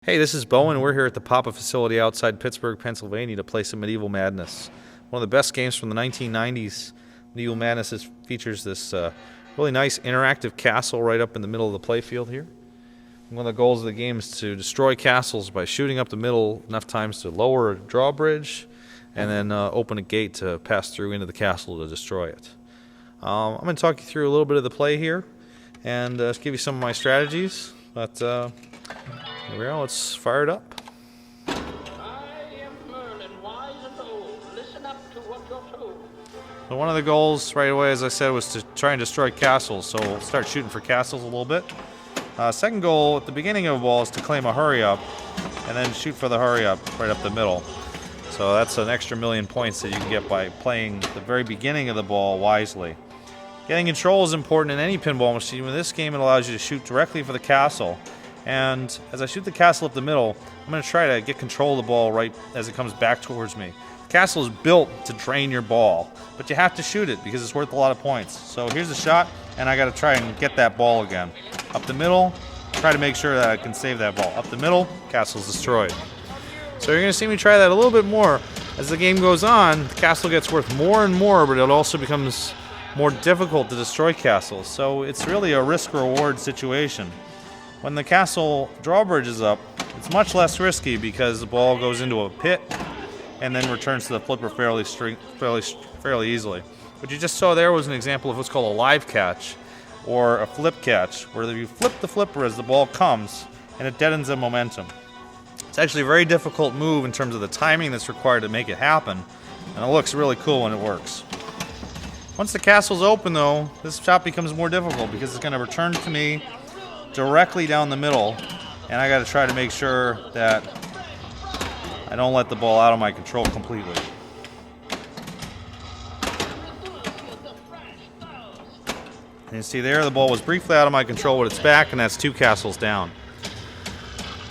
Hey, this is Bowen. We're here at the Papa facility outside Pittsburgh, Pennsylvania to play some Medieval Madness. One of the best games from the 1990s. Medieval Madness features this really nice interactive castle right up in the middle of the playfield here. One of the goals of the game is to destroy castles by shooting up the middle enough times to lower a drawbridge and then open a gate to pass through into the castle to destroy it. I'm going to talk you through a little bit of the play here and give you some of my strategies, but here we go, let's fire it up. I am Merlin, wise and old. Listen up to what you're told. So one of the goals right away, as I said, was to try and destroy castles, so we'll start shooting for castles a little bit. Second goal at the beginning of a ball is to claim a hurry up and then shoot for the hurry up right up the middle. So that's an extra 1,000,000 points that you can get by playing the very beginning of the ball wisely. Getting control is important in any pinball machine. In this game, it allows you to shoot directly for the castle. And as I shoot the castle up the middle, I'm going to try to get control of the ball right as it comes back towards me. The castle is built to drain your ball, but you have to shoot it because it's worth a lot of points. So here's the shot, and I got to try and get that ball again. Up the middle, try to make sure that I can save that ball. Up the middle, castle's destroyed. So you're going to see me try that a little bit more. As the game goes on, the castle gets worth more and more, but it also becomes more difficult to destroy castles. So it's really a risk-reward situation. When the castle drawbridge is up, it's much less risky because the ball goes into a pit and then returns to the flipper fairly easily. What you just saw there was an example of what's called a live catch or a flip catch, where you flip the flipper as the ball comes and it deadens the momentum. It's actually a very difficult move in terms of the timing that's required to make it happen, and it looks really cool when it works. Once the castle's open though, this shot becomes more difficult because it's going to return to me directly down the middle, and I got to try to make sure that I don't let the ball out of my control completely. And you see there, the ball was briefly out of my control, but it's back, and that's 2 castles down.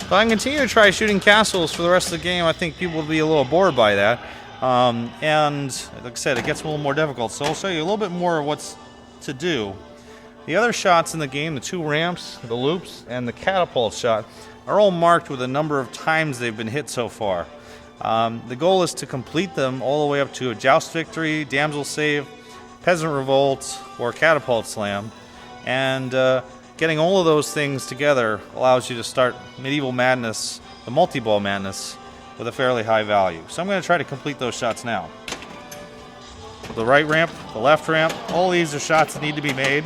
If I can continue to try shooting castles for the rest of the game, I think people will be a little bored by that. And like I said, it gets a little more difficult, so I'll show you a little bit more of what's to do. The other shots in the game, the 2 ramps, the loops, and the catapult shot, are all marked with a number of times they've been hit so far. The goal is to complete them all the way up to a Joust Victory, Damsel Save, Peasant Revolt, or Catapult Slam. And getting all of those things together allows you to start Medieval Madness, the multi-ball madness, with a fairly high value. So I'm going to try to complete those shots now. The right ramp, the left ramp, all these are shots that need to be made.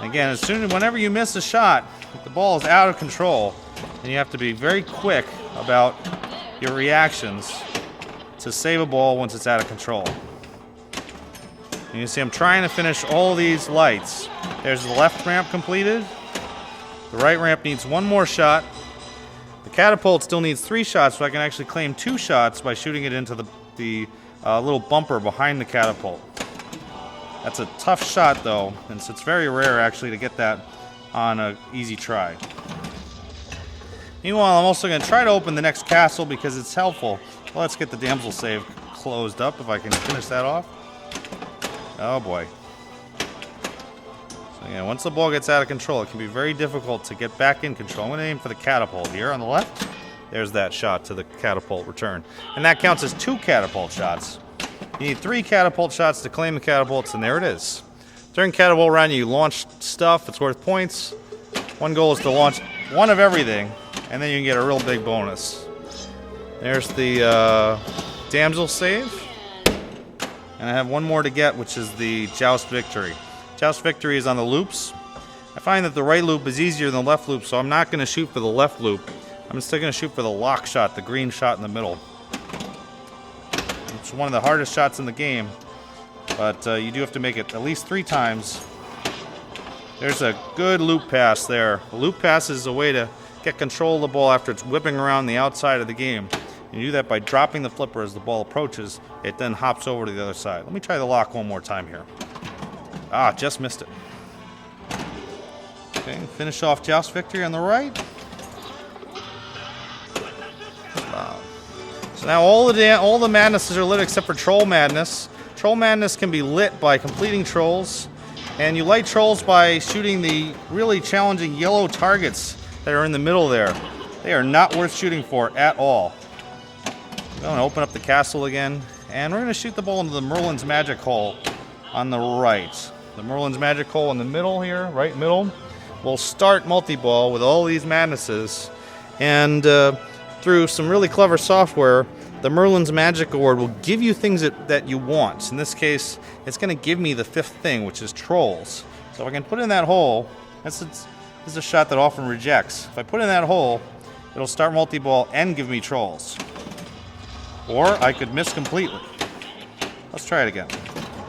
And again, whenever you miss a shot, if the ball is out of control, then you have to be very quick about your reactions to save a ball once it's out of control. And you see I'm trying to finish all these lights. There's the left ramp completed. The right ramp needs 1 more shot. The catapult still needs 3 shots, so I can actually claim 2 shots by shooting it into the little bumper behind the catapult. That's a tough shot though, and so it's very rare actually to get that on an easy try. Meanwhile, I'm also going to try to open the next castle because it's helpful. Well, let's get the damsel save closed up if I can finish that off. Oh boy. So yeah, once the ball gets out of control, it can be very difficult to get back in control. I'm going to aim for the catapult here on the left. There's that shot to the catapult return. And that counts as 2 catapult shots. You need 3 catapult shots to claim the catapults, and there it is. During catapult round, you launch stuff that's worth points. One goal is to launch 1 of everything, and then you can get a real big bonus. There's the damsel save. And I have 1 more to get, which is the Joust Victory. Joust Victory is on the loops. I find that the right loop is easier than the left loop, so I'm not going to shoot for the left loop. I'm still going to shoot for the lock shot, the green shot in the middle. It's one of the hardest shots in the game, but you do have to make it at least 3 times. There's a good loop pass there. The loop pass is a way to get control of the ball after it's whipping around the outside of the game. You do that by dropping the flipper as the ball approaches. It then hops over to the other side. Let me try the lock 1 more time here. Ah, just missed it. Okay, finish off Joust Victory on the right. Wow. So now all the madnesses are lit except for Troll Madness. Troll Madness can be lit by completing trolls, and you light trolls by shooting the really challenging yellow targets that are in the middle there. They are not worth shooting for at all. I'm going to open up the castle again, and we're going to shoot the ball into the Merlin's Magic Hole on the right. The Merlin's Magic Hole in the middle here, right middle. We'll start multi-ball with all these madnesses, and through some really clever software, the Merlin's Magic Award will give you things that you want. In this case, it's going to give me the 5th thing, which is trolls. So if I can put in that hole, this is a shot that often rejects. If I put in that hole, it'll start multi-ball and give me trolls. Or I could miss completely. Let's try it again.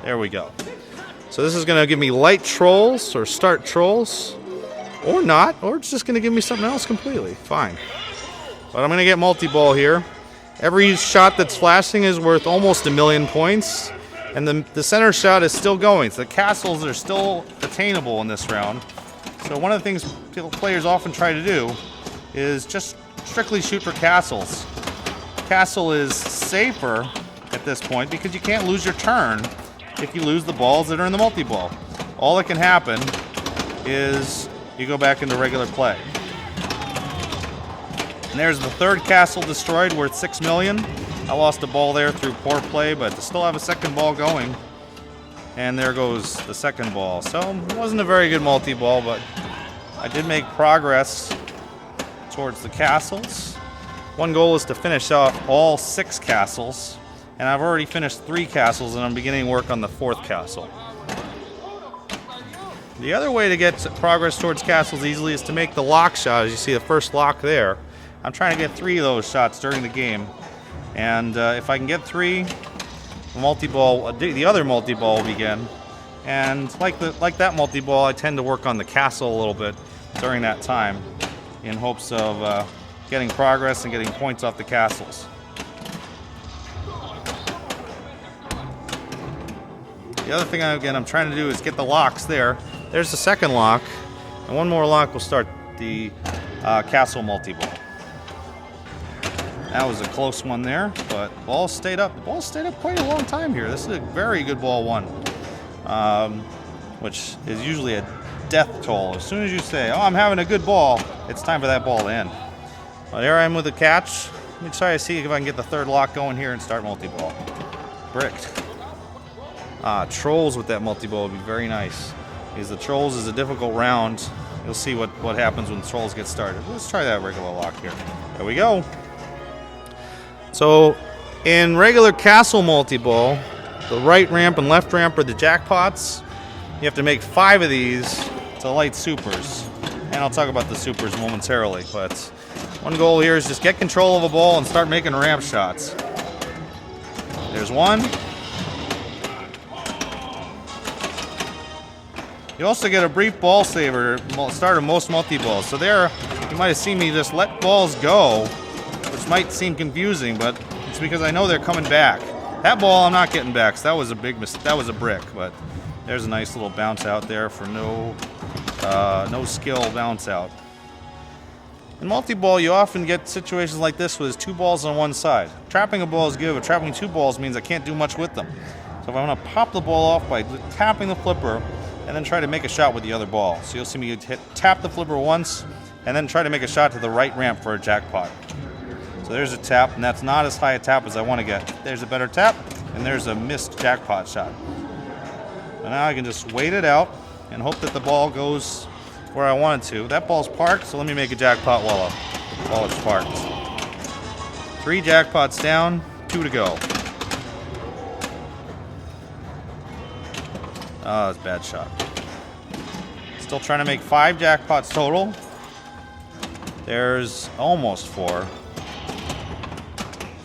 There we go. So this is going to give me light trolls, or start trolls, or not, or it's just going to give me something else completely. Fine. But I'm going to get multi-ball here. Every shot that's flashing is worth almost 1,000,000 points, and the center shot is still going. So the castles are still attainable in this round. So one of the things players often try to do is just strictly shoot for castles. Castle is safer at this point because you can't lose your turn if you lose the balls that are in the multi-ball. All that can happen is you go back into regular play. And there's the 3rd castle destroyed, worth 6 million. I lost a ball there through poor play, but to still have a 2nd ball going. And there goes the 2nd ball. So it wasn't a very good multi-ball, but I did make progress towards the castles. One goal is to finish off all 6 castles, and I've already finished 3 castles, and I'm beginning work on the 4th castle. The other way to get progress towards castles easily is to make the lock shot, as you see the first lock there. I'm trying to get 3 of those shots during the game, and if I can get 3, the other multi-ball will begin. And like that multi-ball, I tend to work on the castle a little bit during that time in hopes of getting progress and getting points off the castles. The other thing, again, I'm trying to do is get the locks there. There's the 2nd lock, and one more lock will start the castle multi-ball. That was a close one there, but the ball stayed up. The ball stayed up quite a long time here. This is a very good ball 1, which is usually a death toll. As soon as you say, oh, I'm having a good ball, it's time for that ball to end. Well, there I am with the catch. Let me try to see if I can get the 3rd lock going here and start multi-ball. Bricked. Trolls with that multi-ball would be very nice, because the trolls is a difficult round. You'll see what happens when trolls get started. Let's try that regular lock here. There we go. So in regular castle multi-ball, the right ramp and left ramp are the jackpots. You have to make 5 of these to light supers. And I'll talk about the supers momentarily, but one goal here is just get control of a ball and start making ramp shots. There's one. You also get a brief ball saver at start of most multi-balls. So there, you might have seen me just let balls go, which might seem confusing, but it's because I know they're coming back. That ball I'm not getting back, so that was a big mistake. That was a brick, but there's a nice little bounce out there for no skill bounce out. In multi-ball, you often get situations like this with 2 balls on one side. Trapping a ball is good, but trapping 2 balls means I can't do much with them. So if I want to pop the ball off by tapping the flipper and then try to make a shot with the other ball. So you'll see me tap the flipper once and then try to make a shot to the right ramp for a jackpot. So there's a tap, and that's not as high a tap as I want to get. There's a better tap, and there's a missed jackpot shot. And now I can just wait it out and hope that the ball goes where I want it to. That ball's parked, so let me make a jackpot while it's parked. 3 jackpots down, 2 to go. Oh, that's a bad shot. Still trying to make 5 jackpots total. There's almost 4.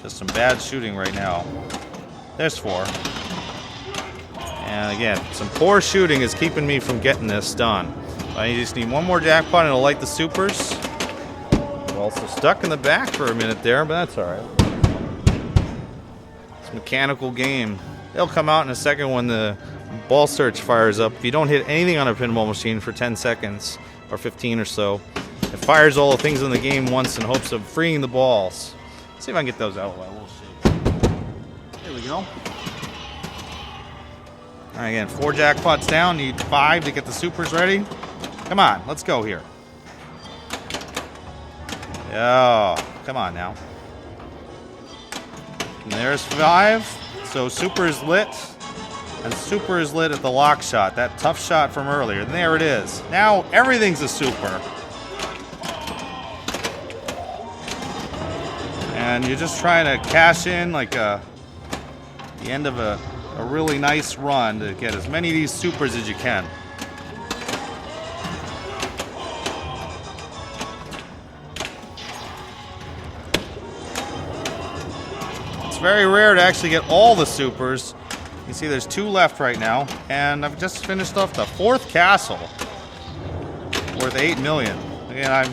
Just some bad shooting right now. There's 4. And again, some poor shooting is keeping me from getting this done. I just need one more jackpot and it'll light the supers. We're also stuck in the back for a minute there, but that's alright. It's a mechanical game. They'll come out in a second when the ball search fires up. If you don't hit anything on a pinball machine for 10 seconds, or 15 or so, it fires all the things in the game once in hopes of freeing the balls. Let's see if I can get those out of the way. We'll see. There we go. Alright, again, 4 jackpots down. Need 5 to get the supers ready. Come on, let's go here. Yeah, come on now. And there's 5. So super is lit. And super is lit at the lock shot, that tough shot from earlier. And there it is. Now everything's a super. And you're just trying to cash in like the end of a really nice run to get as many of these supers as you can. It's very rare to actually get all the supers. You see there's 2 left right now, and I've just finished off the 4th castle worth 8 million. Again, I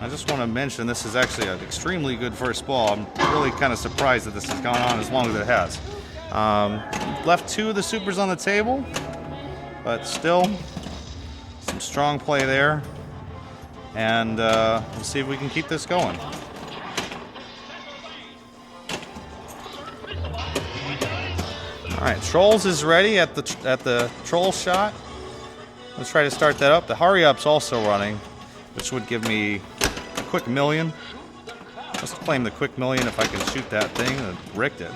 just want to mention this is actually an extremely good first ball. I'm really kind of surprised that this has gone on as long as it has. Left 2 of the supers on the table, but still some strong play there, and we'll see if we can keep this going. All right, Trolls is ready at the troll shot. Let's try to start that up. The hurry up's also running, which would give me a quick million. Let's claim the quick million if I can shoot that thing. And Rick did.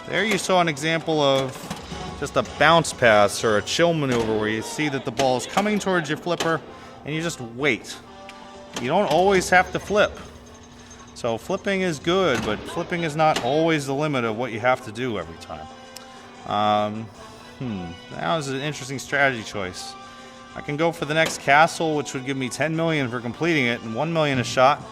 There you saw an example of just a bounce pass or a chill maneuver where you see that the ball is coming towards your flipper and you just wait. You don't always have to flip. So flipping is good, but flipping is not always the limit of what you have to do every time. That was an interesting strategy choice. I can go for the next castle, which would give me 10 million for completing it and 1 million a shot,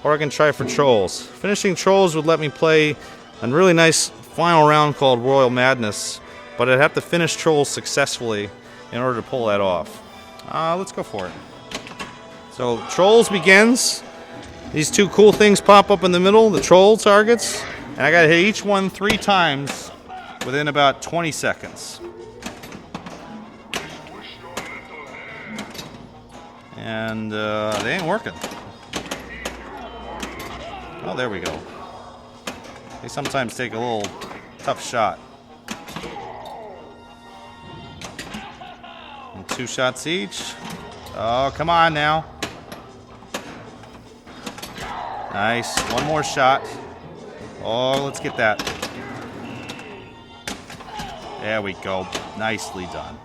or I can try for Trolls. Finishing Trolls would let me play a really nice final round called Royal Madness, but I'd have to finish Trolls successfully in order to pull that off. Let's go for it. So Trolls begins. These 2 cool things pop up in the middle, the troll targets, and I gotta hit each one 3 times within about 20 seconds. And they ain't working. Oh, there we go. They sometimes take a little tough shot. And 2 shots each. Oh, come on now. Nice. 1 more shot. Oh, let's get that. There we go. Nicely done.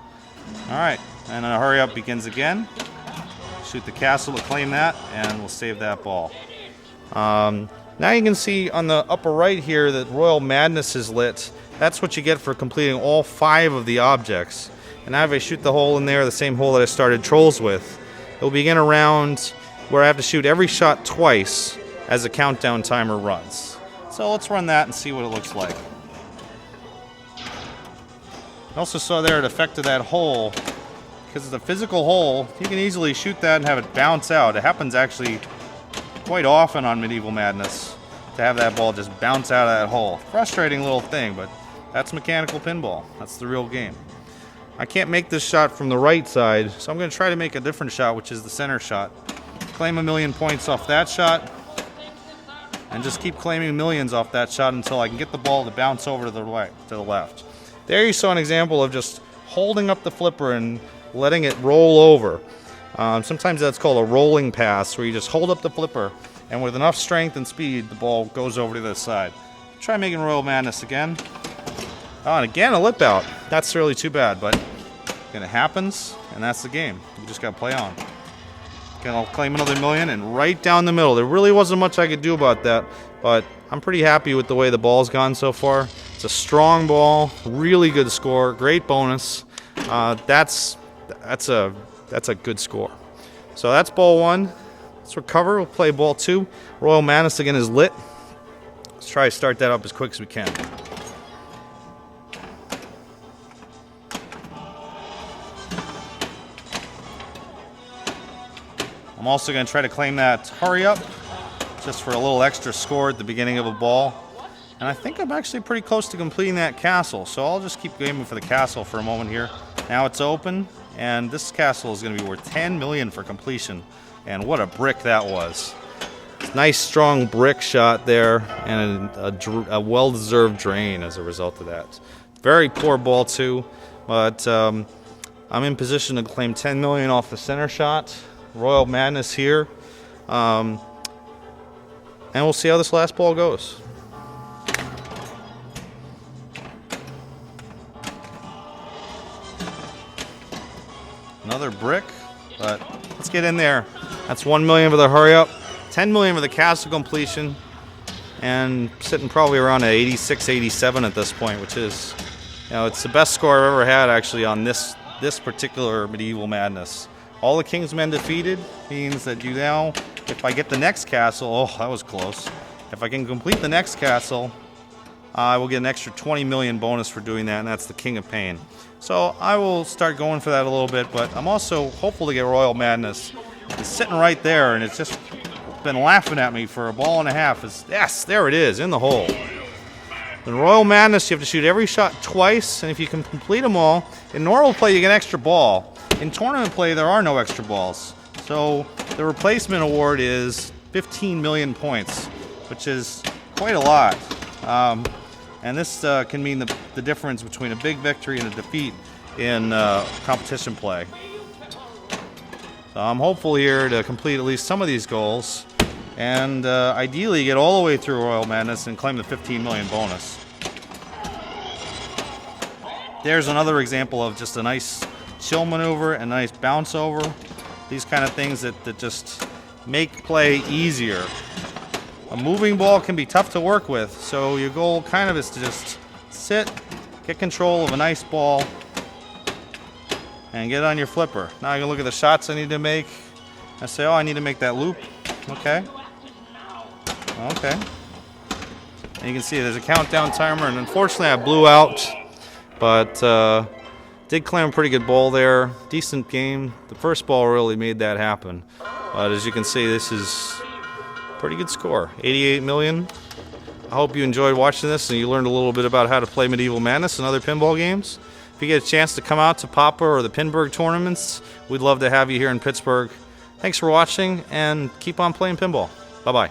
All right. And a hurry up begins again. Shoot the castle to claim that, and we'll save that ball. Now you can see on the upper right here that Royal Madness is lit. That's what you get for completing all 5 of the objects. And now if I shoot the hole in there, the same hole that I started Trolls with, it will begin a round where I have to shoot every shot twice as the countdown timer runs. So let's run that and see what it looks like. I also saw there it affected that hole. Because it's a physical hole, you can easily shoot that and have it bounce out. It happens actually quite often on Medieval Madness to have that ball just bounce out of that hole. Frustrating little thing, but that's mechanical pinball. That's the real game. I can't make this shot from the right side, so I'm going to try to make a different shot, which is the center shot. Claim 1 million points off that shot, and just keep claiming millions off that shot until I can get the ball to bounce over to the right, to the left. There you saw an example of just holding up the flipper and letting it roll over. Sometimes that's called a rolling pass, where you just hold up the flipper, and with enough strength and speed, the ball goes over to the side. Try making Royal Madness again. Oh, and again, a lip out. That's really too bad, but again, it happens, and that's the game. You just got to play on. Again, I'll claim another million, and right down the middle. There really wasn't much I could do about that, but I'm pretty happy with the way the ball's gone so far. It's a strong ball, really good score, great bonus. That's a good score. So that's ball 1. Let's recover. We'll play ball 2. Royal Madness again is lit. Let's try to start that up as quick as we can. I'm also going to try to claim that hurry up, just for a little extra score at the beginning of a ball. And I think I'm actually pretty close to completing that castle, so I'll just keep aiming for the castle for a moment here. Now it's open, and this castle is going to be worth 10 million for completion. And what a brick that was. Nice strong brick shot there, and a well-deserved drain as a result of that. Very poor ball too, but I'm in position to claim 10 million off the center shot. Royal Madness here. And we'll see how this last ball goes. Another brick, but let's get in there. That's 1 million for the hurry up, 10 million for the castle completion, and sitting probably around at 86, 87 at this point, which is, you know, it's the best score I've ever had actually on this particular Medieval Madness. All the Kingsmen defeated means that you now, if I get the next castle, oh, that was close. If I can complete the next castle, I will get an extra 20 million bonus for doing that, and that's the King of Pain. So I will start going for that a little bit, but I'm also hopeful to get Royal Madness. It's sitting right there, and it's just been laughing at me for a ball and a half. Yes, there it is, in the hole. In Royal Madness, you have to shoot every shot twice, and if you can complete them all, in normal play you get an extra ball. In tournament play, there are no extra balls. So the replacement award is 15 million points, which is quite a lot. And this can mean the difference between a big victory and a defeat in competition play. So I'm hopeful here to complete at least some of these goals and ideally get all the way through Royal Madness and claim the 15 million bonus. There's another example of just a nice chill maneuver and a nice bounce over. These kind of things that just make play easier. A moving ball can be tough to work with, so your goal kind of is to just sit, get control of a nice ball, and get on your flipper. Now I can look at the shots I need to make. I say, oh, I need to make that loop. Okay. Okay. And you can see there's a countdown timer, and unfortunately I blew out, but did claim a pretty good ball there. Decent game. The first ball really made that happen. But as you can see, this is pretty good score, 88 million. I hope you enjoyed watching this and you learned a little bit about how to play Medieval Madness and other pinball games. If you get a chance to come out to Papa or the Pinburg tournaments, we'd love to have you here in Pittsburgh. Thanks for watching and keep on playing pinball. Bye-bye.